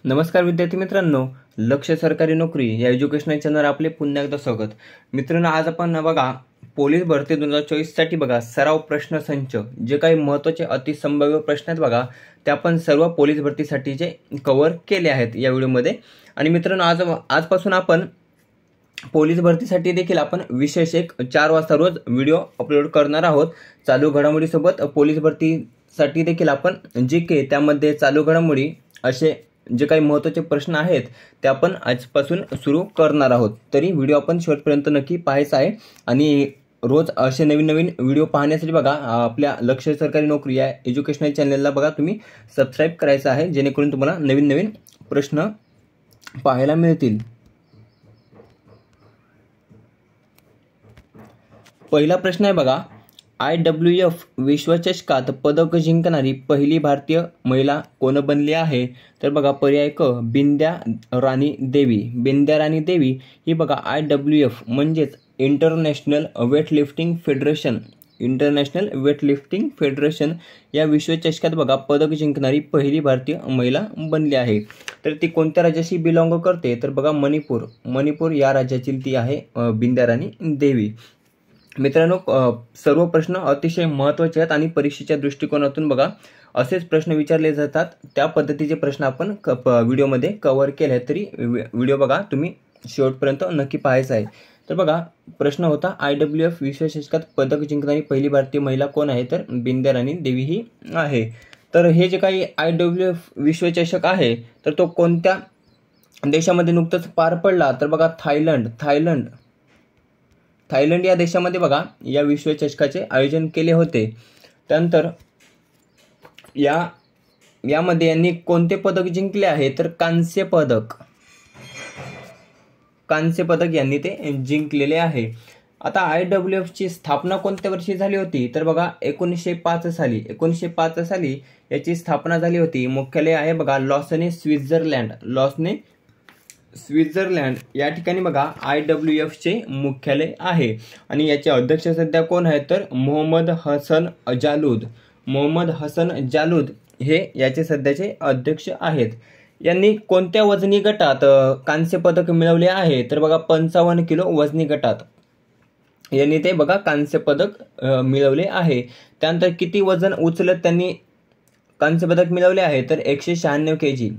नमस्कार विद्यार्थी मित्रांनो, लक्ष सरकारी नोकरी या एज्युकेशनल चॅनलवर आपले पुन्हा एकदा स्वागत। मित्रांनो, आज आपण बघा पोलीस भरती 2024 साठी बघा सराव प्रश्न संच जे काही महत्त्वाचे अतिसंभाव्य प्रश्न आहेत बघा ते आपण सर्व पोलीस भरतीसाठीचे कव्हर केले आहेत या व्हिडिओमध्ये। आणि मित्रांनो, आजपासून आपण पोलीस भरतीसाठी देखील आपण विशेष एक 4 वाजता रोज व्हिडिओ अपलोड करणार आहोत। चालू घडामोडीसोबत पोलीस भरतीसाठी देखील आपण जीके त्यामध्ये चालू घडामोडी असे जे काही महत्त्वाचे प्रश्न आहेत ते आपण आजपासून सुरू करणार आहोत। तरी व्हिडिओ आपण शेवटपर्यंत नक्की पाहायचा आहे आणि रोज असे नवीन व्हिडिओ पाहण्यासाठी बघा आपल्या लक्ष सरकारी नोकरी या एज्युकेशनल चॅनलला बघा तुम्ही सबस्क्राइब करायचं आहे, जेणेकरून तुम्हाला नवीन प्रश्न पाहायला मिळतील। पहिला प्रश्न आहे बघा, IWF विश्वचषकात पदक जिंकणारी पहिली भारतीय महिला कोण बनली आहे? तर बघा पर्याय क बिंद्या राणी देवी। बिंद्या राणी देवी ही बघा IWF म्हणजेच इंटरनॅशनल वेटलिफ्टिंग फेडरेशन या विश्वचषकात बघा पदक जिंकणारी पहिली भारतीय महिला बनली आहे। तर ती कोणत्या राज्याशी बिलॉंग करते? तर बघा मणिपूर या राज्यातील ती आहे बिंद्या राणी देवी। मित्रांनो, सर्व प्रश्न अतिशय महत्त्वाचे आहेत आणि परीक्षेच्या दृष्टिकोनातून बघा असेच प्रश्न विचारले जातात, त्या पद्धतीचे प्रश्न आपण व्हिडिओमध्ये कव्हर केले आहेत। तरी व्हिडिओ बघा तुम्ही शेवटपर्यंत नक्की पाहायचा आहे। तर बघा प्रश्न होता IWF विश्वचषकात पदक जिंकणारी पहिली भारतीय महिला कोण आहे? तर बिंद्या राणी देवी ही आहे। तर हे जे काही IWF विश्वचषक आहे तर तो कोणत्या देशामध्ये नुकतंच पार पडला? तर बघा थायलंड या देशामध्ये बघा या विश्वचषकाचे आयोजन केले होते। त्यानंतर यामध्ये यांनी कोणते पदक जिंकले आहे? तर कांस्य पदक यांनी ते जिंकलेले आहे। आता IWF ची स्थापना कोणत्या वर्षी झाली होती? तर बघा 1905 साली याची स्थापना झाली होती। मुख्यालय आहे बघा लॉसने स्वित्झर्लंड या ठिकाणी बघा IWF चे मुख्यालय आहे आणि याचे अध्यक्ष सध्या कोण आहेत? तर मोहम्मद हसन जालूद हे याचे सध्याचे अध्यक्ष आहेत। यांनी कोणत्या वजनी गटात कांस्य पदक मिळवले आहे? तर बघा 55 किलो वजनी गटात यांनी ते बघा कांस्य पदक मिळवले आहे। त्यानंतर किती वजन उचलत त्यांनी कांस्य पदक मिळवले आहे? तर 196 kg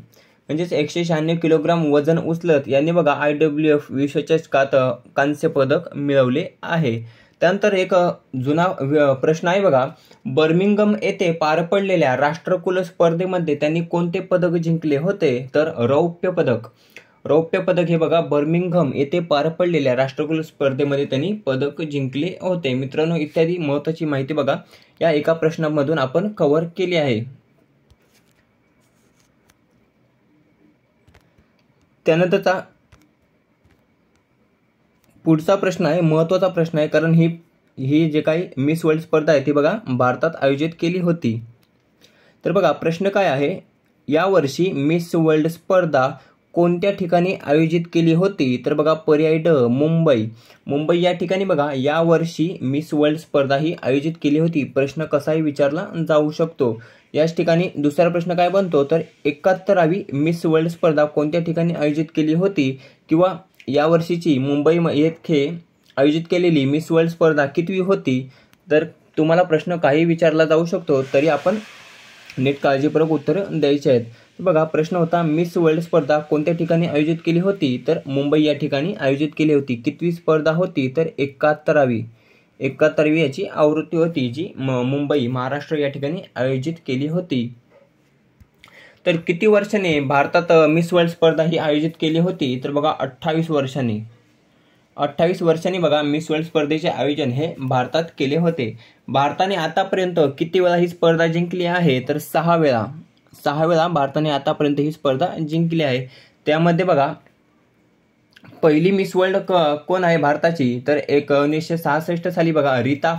म्हणजेच 196 किलोग्राम वजन उचलत यांनी बघा IWF विश्वचषकात कांस्य पदक मिळवले आहे। त्यानंतर एक जुना प्रश्न आहे बघा, बर्मिंगहम येथे पार पडलेल्या राष्ट्रकुल स्पर्धेमध्ये त्यांनी कोणते पदक जिंकले होते? तर रौप्य पदक हे बघा बर्मिंगहम येथे पार पडलेल्या राष्ट्रकुल स्पर्धेमध्ये त्यांनी पदक जिंकले होते। मित्रांनो, इत्यादी महत्त्वाची माहिती बघा या एका प्रश्नामधून आपण कव्हर केली आहे। त्यानंतरचा पुढचा प्रश्न आहे महत्त्वाचा प्रश्न आहे, कारण ही जे काही मिस वर्ल्ड स्पर्धा आहे ती बघा भारतात आयोजित केली होती। तर बघा प्रश्न काय आहे, यावर्षी मिस वर्ल्ड स्पर्धा कोणत्या ठिकाणी आयोजित केली होती? तर बघा पर्याय ड मुंबई या ठिकाणी बघा यावर्षी मिस वर्ल्ड स्पर्धा ही आयोजित केली होती। प्रश्न कसाही विचारला जाऊ शकतो। याच ठिकाणी दुसरा प्रश्न काय बनतो? तर 71वी मिस वर्ल्ड स्पर्धा कोणत्या ठिकाणी आयोजित केली होती, किंवा यावर्षीची मुंबई येथे आयोजित केलेली मिस वर्ल्ड स्पर्धा कितवी होती? तर तुम्हाला प्रश्न काही विचारला जाऊ शकतो, तरी आपण नीट काळजीपूर्वक उत्तर द्यायचे आहेत। बघा प्रश्न होता मिस वर्ल्ड स्पर्धा कोणत्या ठिकाणी आयोजित केली होती? तर मुंबई या ठिकाणी आयोजित केली होती। कितवी स्पर्धा होती? तर 71वी याची आवृत्ती होती, जी मुंबई महाराष्ट्र या ठिकाणी आयोजित केली होती। तर किती वर्षांनी भारतात मिस वर्ल्ड स्पर्धा ही आयोजित केली होती? तर बघा 28 वर्षांनी बघा मिस वर्ल्ड स्पर्धेचे आयोजन हे भारतात केले होते। भारताने आतापर्यंत किती वेळा ही स्पर्धा जिंकली आहे? तर 6 वेळा भारताने आतापर्यंत ही स्पर्धा जिंकली आहे। त्यामध्ये बघा पहिली मिस वर्ल्ड कोण आहे भारताची? तर 1966 साली बघा रीता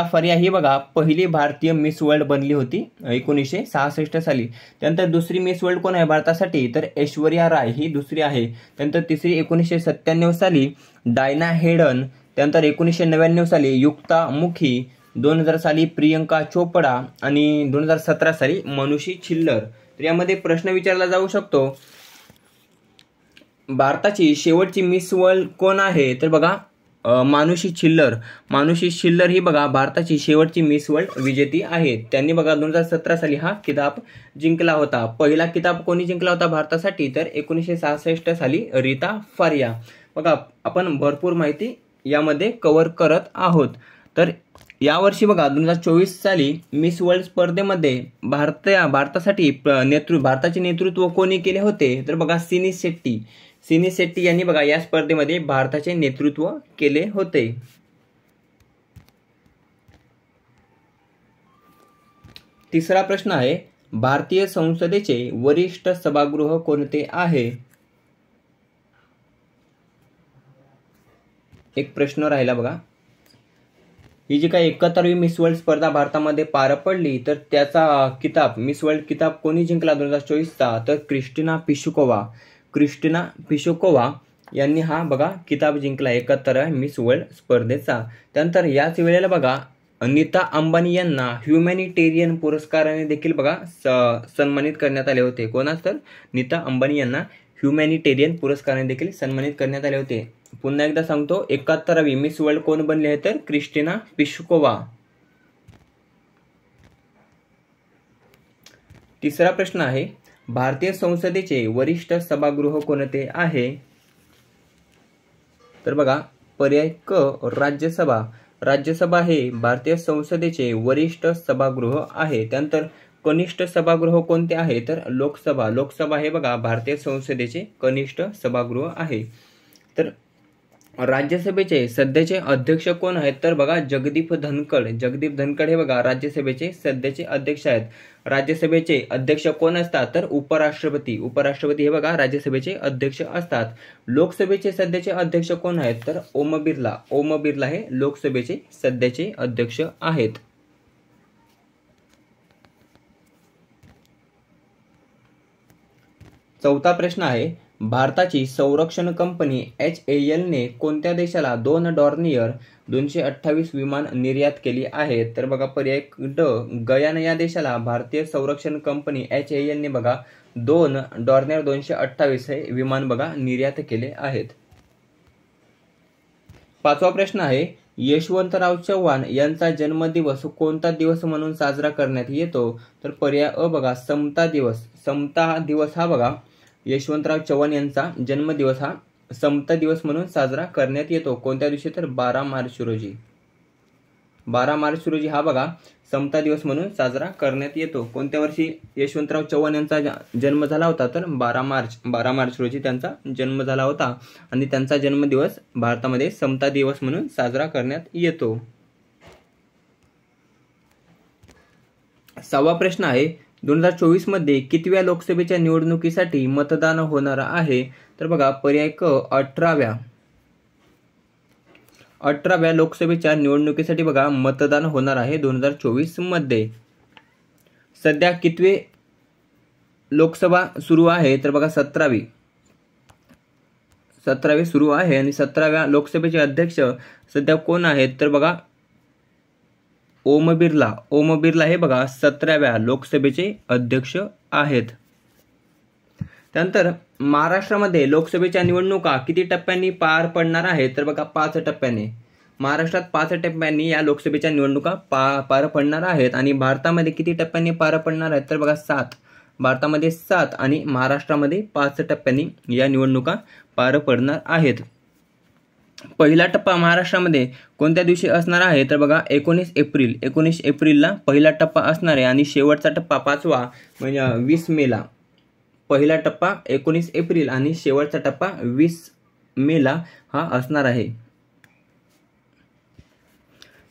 फारिया ही बघा पहिली भारतीय मिस वर्ल्ड बनली होती 1966 साली। त्यानंतर दुसरी मिस वर्ल्ड कोण आहे भारतासाठी? तर ऐश्वर्या राय ही दुसरी आहे। त्यानंतर तिसरी 1997 साली डायना हेडन, त्यानंतर 1999 साली युक्ता मुखी, 2000 साली प्रियंका चोपडा आणि 2017 साली मनुषी छिल्लर तर यामध्ये प्रश्न विचारला जाऊ शकतो, भारताची शेवटची मिस वर्ल्ड कोण आहे? तर बघा मानुषी छिल्लर ही बघा भारताची शेवटची मिस वर्ल्ड विजेती आहे. त्यांनी बघा 2017 साली हा किताब जिंकला होता. पहिला किताब कोणी जिंकला होता भारतासाठी? तर 1966 साली रीता फारिया. बघा आपण भरपूर माहिती यामध्ये कव्हर करत आहोत. तर यावर्षी बघा 2024 साली मिस वर्ल्ड स्पर्धेमध्ये भारतासाठी भारताचे नेतृत्व कोणी केले होते? तर बघा सिनी शेट्टी यांनी बघा या स्पर्धेमध्ये भारताचे नेतृत्व केले होते. तिसरा प्रश्न आहे, भारतीय संसदेचे वरिष्ठ सभागृह कोणते आहे? एक प्रश्न राहिला बघा. ही जी काही 71वी मिस वर्ल्ड स्पर्धा भारतामध्ये पार पडली, तर त्याचा किताब मिस वर्ल्ड किताब कोणी जिंकला 2024चा? तर क्रिस्टिना पिशकोवा यांनी हा बघा किताब जिंकला 71व्या मिस वर्ल्ड स्पर्धेचा. त्यानंतर याच वेळेला बघा नीता अंबानी यांना ह्युमॅनिटेरियन पुरस्काराने देखील बघा सन्मानित करण्यात आले होते. कोणास? तर नीता अंबानी यांना ह्युमॅनिटेरियन पुरस्काराने देखील सन्मानित करण्यात आले होते. पुन्हा एकदा सांगतो, 71वी मिस वर्ल्ड कोण बनले आहे? तर क्रिस्टिना पिशकोवा. तिसरा प्रश्न आहे, भारतीय संसदेचे वरिष्ठ सभागृह कोणते आहे? तर बघा पर्याय क राज्यसभा हे भारतीय संसदेचे वरिष्ठ सभागृह आहे. त्यानंतर कनिष्ठ सभागृह कोणते आहे? तर लोकसभा हे बघा भारतीय संसदेचे कनिष्ठ सभागृह आहे. तर राज्यसभेचे सध्याचे अध्यक्ष कोण आहेत? तर बघा जगदीप धनखड हे बघा राज्यसभेचे सध्याचे अध्यक्ष आहेत. राज्यसभेचे अध्यक्ष कोण असतात? तर उपराष्ट्रपती हे बघा राज्यसभेचे अध्यक्ष असतात. लोकसभेचे सध्याचे अध्यक्ष कोण आहेत? तर ओम बिर्ला हे लोकसभेचे सध्याचे अध्यक्ष आहेत. चौथा प्रश्न आहे, भारताची संरक्षण कंपनी HAL ने कोणत्या देशाला 2 डॉर्नियर 228 विमान निर्यात केली आहेत? तर बघा पर्याय ड गयाना या देशाला भारतीय संरक्षण कंपनी HAL ने बघा 2 डॉर्नियर 228 हे विमान बघा निर्यात केले आहेत. पाचवा प्रश्न आहे, यशवंतराव चव्हाण यांचा जन्मदिवस कोणता दिवस म्हणून साजरा करण्यात येतो? तर पर्याय अ बघा समता दिवस हा बघा यशवंतराव चव्हाण यांचा जन्मदिवस हा समता दिवस म्हणून साजरा करण्यात येतो. कोणत्या दिवशी? तर 12 मार्च रोजी हा बघा समता दिवस म्हणून साजरा करण्यात येतो. कोणत्या वर्षी यशवंतराव चव्हाण यांचा जन्म झाला होता? तर 12 मार्च रोजी त्यांचा जन्म झाला होता आणि त्यांचा जन्मदिवस भारतामध्ये समता दिवस म्हणून साजरा करण्यात येतो. सहावा प्रश्न आहे, 2024 मध्ये कितव्या लोकसभेच्या निवडणुकीसाठी मतदान होणार आहे? तर बघा पर्याय क 18व्या लोकसभेच्या निवडणुकीसाठी बघा मतदान होणार आहे 2024 मध्ये. सध्या कितवे लोकसभा सुरू आहे? तर बघा 17वी सुरू आहे आणि 17व्या लोकसभेचे अध्यक्ष सध्या कोण आहेत? तर बघा ओम बिर्ला हे बघा 17व्या लोकसभेचे अध्यक्ष आहेत. त्यानंतर महाराष्ट्रामध्ये लोकसभेच्या निवडणुका किती टप्प्यांनी पार पडणार आहेत? तर बघा 5 टप्प्यांनी. महाराष्ट्रात 5 टप्प्यांनी या लोकसभेच्या निवडणुका पार पडणार आहेत. आणि भारतामध्ये किती टप्प्यांनी पार पडणार आहेत? तर बघा 7. भारतामध्ये 7 आणि महाराष्ट्रामध्ये 5 टप्प्यांनी या निवडणुका पार पडणार आहेत. पहिला टप्पा महाराष्ट्रामध्ये कोणत्या दिवशी असणार आहे? तर बघा 19 एप्रिलला पहिला टप्पा असणार आहे आणि शेवटचा टप्पा 5वा म्हणजे 20 मेला. पहिला टप्पा 19 एप्रिल आणि शेवटचा टप्पा 20 मेला हा असणार आहे.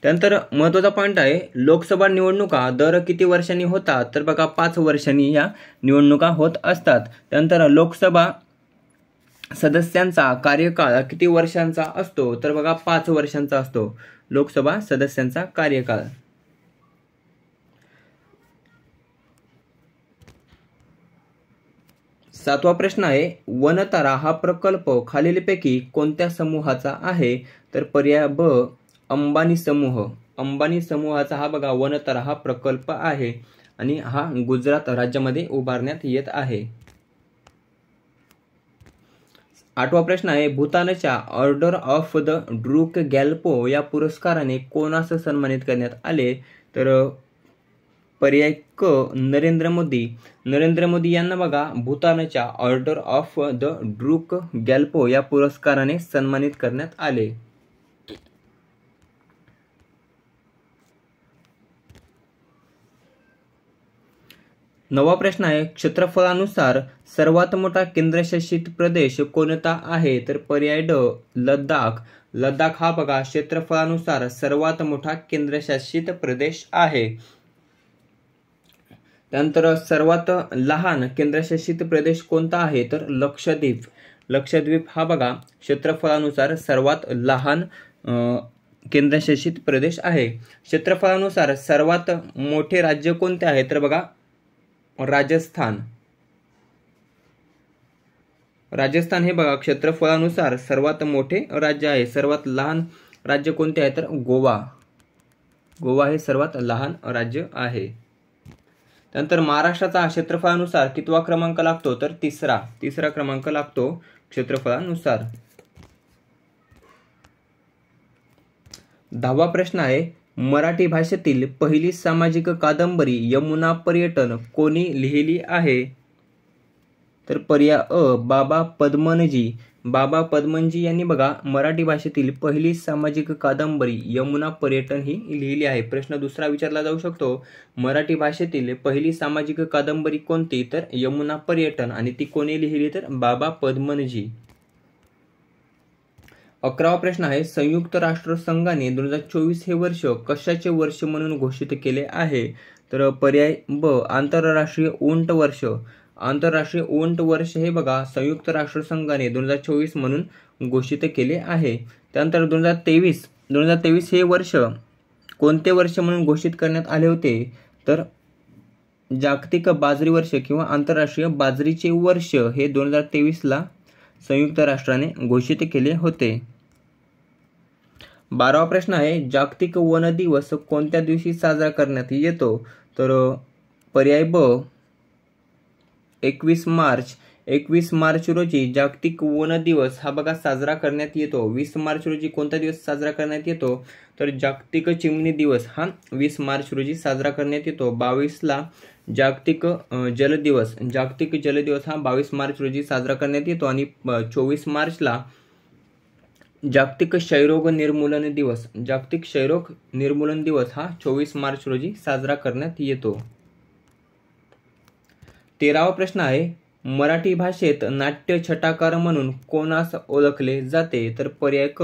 त्यानंतर महत्त्वाचा पॉईंट आहे, लोकसभा निवडणुका दर किती वर्षांनी होतात? तर बघा 5 वर्षांनी या निवडणुका होत असतात. त्यानंतर लोकसभा सदस्यांचा कार्यकाळ किती वर्षांचा असतो? तर बघा 5 वर्षांचा असतो लोकसभा सदस्यांचा कार्यकाळ. सातवा प्रश्न आहे, वनतारा हा प्रकल्प खालीलपैकी कोणत्या समूहाचा आहे? तर पर्याय ब अंबानी समूहाचा हा बघा वनतारा हा प्रकल्प आहे. आणि हा गुजरात राज्यामध्ये उभारण्यात येत आहे. 8वा प्रश्न आहे, भूतानच्या ऑर्डर ऑफ द ड्रूक गॅल्पो या पुरस्काराने कोणास सन्मानित करण्यात आले? तर पर्याय क नरेंद्र मोदी. नरेंद्र मोदी यांना बघा भूतानच्या ऑर्डर ऑफ द ड्रूक गॅल्पो या पुरस्काराने सन्मानित करण्यात आले. 9वा प्रश्न आहे, क्षेत्रफळानुसार सर्वात मोठा केंद्रशासित प्रदेश कोणता आहे? तर पर्याय ड लडाख. लडाख हा बघा क्षेत्रफळानुसार सर्वात मोठा केंद्रशासित प्रदेश आहे. त्यानंतर सर्वात लहान केंद्रशासित प्रदेश कोणता आहे? तर लक्षद्वीप. लक्षद्वीप हा बघा क्षेत्रफळानुसार सर्वात लहान केंद्रशासित प्रदेश आहे. क्षेत्रफळानुसार सर्वात मोठे राज्य कोणते आहे? तर बघा राजस्थान. राजस्थान हे बघा क्षेत्रफळानुसार सर्वात मोठे राज्य आहे. सर्वात लहान राज्य कोणते आहे? तर गोवा. गोवा हे सर्वात लहान राज्य आहे. त्यानंतर महाराष्ट्राचा क्षेत्रफळानुसार कितवा क्रमांक लागतो? तर तिसरा क्रमांक लागतो क्षेत्रफळानुसार. 10वा प्रश्न आहे, मराठी भाषेतील पहिली सामाजिक कादंबरी यमुना पर्यटन कोणी लिहिली आहे? तर पर्याय अ बाबा पद्मनजी. बाबा पद्मनजी यांनी बघा मराठी भाषेतील पहिली सामाजिक कादंबरी यमुना पर्यटन ही लिहिली आहे. प्रश्न दुसरा विचारला जाऊ शकतो, मराठी भाषेतील पहिली सामाजिक कादंबरी कोणती? तर यमुना पर्यटन. आणि ती कोणी लिहिली? तर बाबा पद्मनजी. 11वा प्रश्न आहे, संयुक्त राष्ट्र संघाने 2024 हे वर्ष कशाचे वर्ष म्हणून घोषित केले आहे? तर पर्याय ब आंतरराष्ट्रीय उंट वर्ष. आंतरराष्ट्रीय उंट वर्ष हे बघा संयुक्त राष्ट्र संघाने 2024 म्हणून घोषित केले आहे. त्यानंतर 2023 हे वर्ष कोणते वर्ष म्हणून घोषित करण्यात आले होते? तर जागतिक बाजरी वर्ष किंवा आंतरराष्ट्रीय बाजरीचे वर्ष हे 2023ला संयुक्त राष्ट्राने घोषित केले होते. 12वा प्रश्न आहे, जागतिक वन दिवस कोणत्या दिवशी साजरा करण्यात येतो? तर पर्याय ब 21 मार्च. 21 मार्च रोजी जागतिक वन दिवस हा बघा साजरा करण्यात येतो. 20 मार्च रोजी कोणता दिवस साजरा करण्यात येतो? तर जागतिक चिमणी दिवस हा 20 मार्च रोजी साजरा करण्यात येतो. 22ला जागतिक जल दिवस. जागतिक जल दिवस हा 22 मार्च रोजी साजरा करण्यात येतो. आणि 24 मार्चला जागतिक क्षयरोग निर्मूलन दिवस. जागतिक क्षयरोग निर्मूलन दिवस हा 24 मार्च रोजी साजरा करण्यात येतो. 13वा प्रश्न आहे, मराठी भाषेत नाट्य छटाकार म्हणून कोणास ओळखले जाते? तर पर्याय क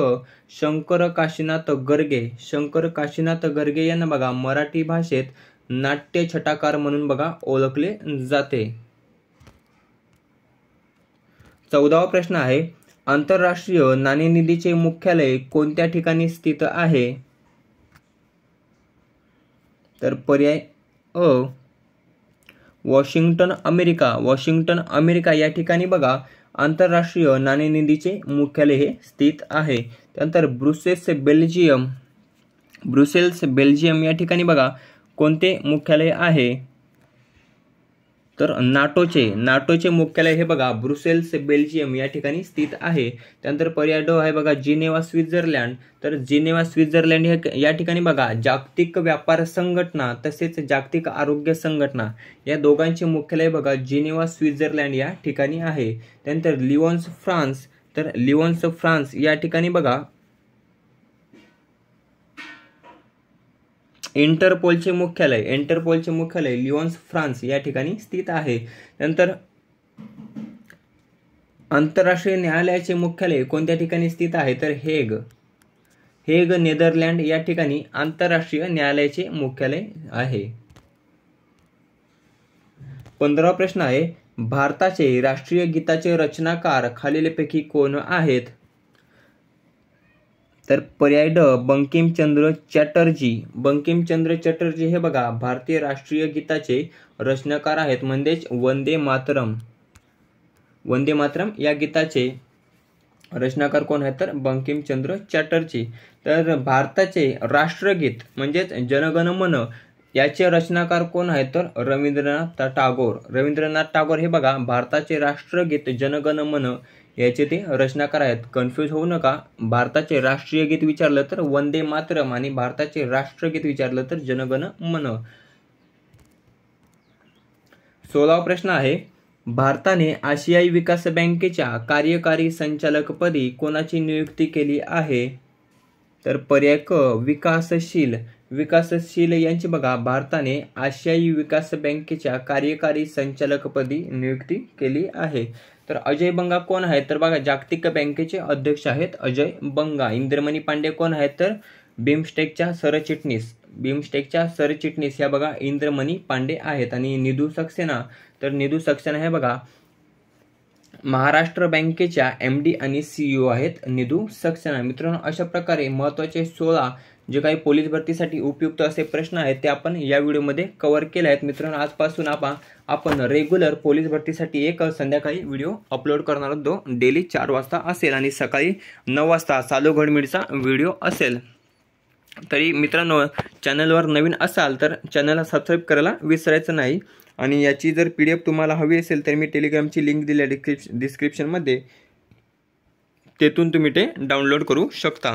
शंकर काशीनाथ गर्गे. शंकर काशीनाथ गर्गे यांना बघा मराठी भाषेत नाट्य छटाकार म्हणून बघा ओळखले जाते. 14वा प्रश्न आहे, आंतरराष्ट्रीय नाणेनिधीचे मुख्यालय कोणत्या ठिकाणी स्थित आहे? तर पर्याय अ वॉशिंग्टन अमेरिका. वॉशिंग्टन अमेरिका या ठिकाणी बघा आंतरराष्ट्रीय नाणेनिधीचे मुख्यालय हे स्थित आहे. त्यानंतर ब्रुसेल्स बेल्जियम या ठिकाणी बघा कोणते मुख्यालय आहे? तर नाटोचे मुख्यालय हे बघा ब्रुसेल्स बेल्जियम या ठिकाणी स्थित आहे. त्यानंतर पर्याय ड आहे बघा जिनेवा स्वित्झर्लंड. तर जिनेवा स्वित्झर्लंड या ठिकाणी बघा जागतिक व्यापार संघटना तसेच जागतिक आरोग्य संघटना या दोघांचे मुख्यालय बघा जिनेवा स्वित्झर्लंड या ठिकाणी आहे. त्यानंतर लिओन्स फ्रान्स. तर लिओन्स फ्रान्स या ठिकाणी बघा इंटरपोलचे मुख्यालय लिओन्स फ्रान्स या ठिकाणी स्थित आहे. नंतर आंतरराष्ट्रीय न्यायालयाचे मुख्यालय कोणत्या ठिकाणी स्थित आहे? तर हेग नेदरलँड या ठिकाणी आंतरराष्ट्रीय न्यायालयाचे मुख्यालय आहे. 15वा प्रश्न आहे, भारताचे राष्ट्रीय गीताचे रचनाकार खालीलपैकी कोण आहेत? तर पर्याय ड बंकिमचंद्र चटर्जी. बंकिमचंद्र चटर्जी हे बघा भारतीय राष्ट्रीय गीताचे रचनाकार आहेत. म्हणजेच वंदे मातरम या गीताचे रचनाकार कोण आहेत? तर बंकिमचंद्र चटर्जी. तर भारताचे राष्ट्रगीत म्हणजेच जनगण मन याचे रचनाकार कोण आहेत तर रवींद्रनाथ टागोर. रवींद्रनाथ टागोर हे बघा भारताचे राष्ट्रगीत जनगण मन याचे ते रचनाकार आहेत. कन्फ्यूज होऊ नका. भारताचे राष्ट्रीय गीत विचारलं तर वंदे मातरम आणि भारताचे राष्ट्रगीत विचारलं तर जनगण मन. 16वा प्रश्न आहे, भारताने आशियाई विकास बँकेच्या कार्यकारी संचालकपदी कोणाची नियुक्ती केली आहे तर पर्याय क विकासशील यांची बघा भारताने आशियाई विकास बँकेच्या कार्यकारी संचालकपदी नियुक्ती केली आहे. तर अजय बंगा कोण आहेत तर बघा जागतिक बँकेचे अध्यक्ष आहेत अजय बंगा. इंद्रमणी पांडे कोण आहेत तर बिमस्टेकच्या सरचिटणीस या बघा इंद्रमणी पांडे आहेत. आणि निधू सक्सेना हे बघा महाराष्ट्र बँकेच्या MD आणि CEO आहेत निधू सक्सेना. मित्रांनो, अशा प्रकारे महत्त्वाचे 16 जे काही पोलीस भरतीसाठी उपयुक्त असे प्रश्न आहेत ते आपण या व्हिडिओमध्ये कव्हर केले आहेत. मित्रांनो, आजपासून आपण रेग्युलर पोलीस भरतीसाठी एक संध्याकाळी व्हिडिओ अपलोड करणार आहोत. जो डेली 4 वाजता असेल आणि सकाळी 9 वाजता चालू घडामोडीचा व्हिडिओ असेल. तरी मित्रांनो, चॅनलवर नवीन असाल तर चॅनलला सबस्क्राईब करायला विसरायचं नाही. आणि याची जर PDF तुम्हाला हवी असेल तर मी टेलिग्रामची लिंक दिली आहे डिस्क्रिप्शनमध्ये, तेथून तुम्ही ते डाउनलोड करू शकता.